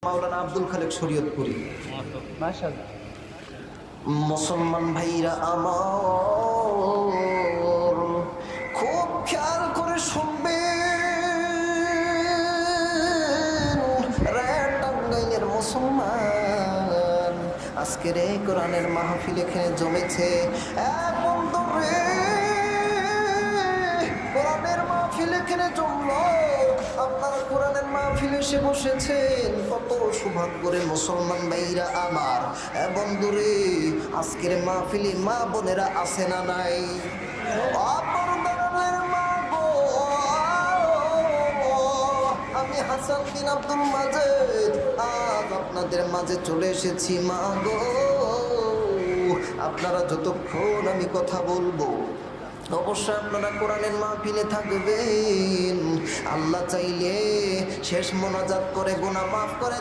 মাওলানা আব্দুল খালেক শরীয়তপুরী। মাশাআল্লাহ। মুসলমান ভাইরা আমার খুব খেয়াল করে শুনবেন রে টাঙ্গাইলের মুসলমান, আজকের এই কোরআনের মাহফিল এখানে জমেছে। এক বন্ধু রে, কোরআনের মাহফিল এখানে জমলো, আপনারা কোরআনের মাহফিলে এসে বসেছেন, কত সৌভাগ্যের মুসলমান ভাইরা আমার। বন্ধুরে, আজকের মাহফিলে মা বোনেরা আছে না নাই? আমি হাসান বিন আব্দুল মাজেদ আজ আপনাদের মাঝে চলে এসেছি। মা গো, আপনারা যতক্ষণ আমি কথা বলবো অবশ্যই আপনারা কোরআনের মাহফিলে থাকবেন। আল্লাহ চাইলে শেষ মোনাজাত করে গুনাহ মাফ করে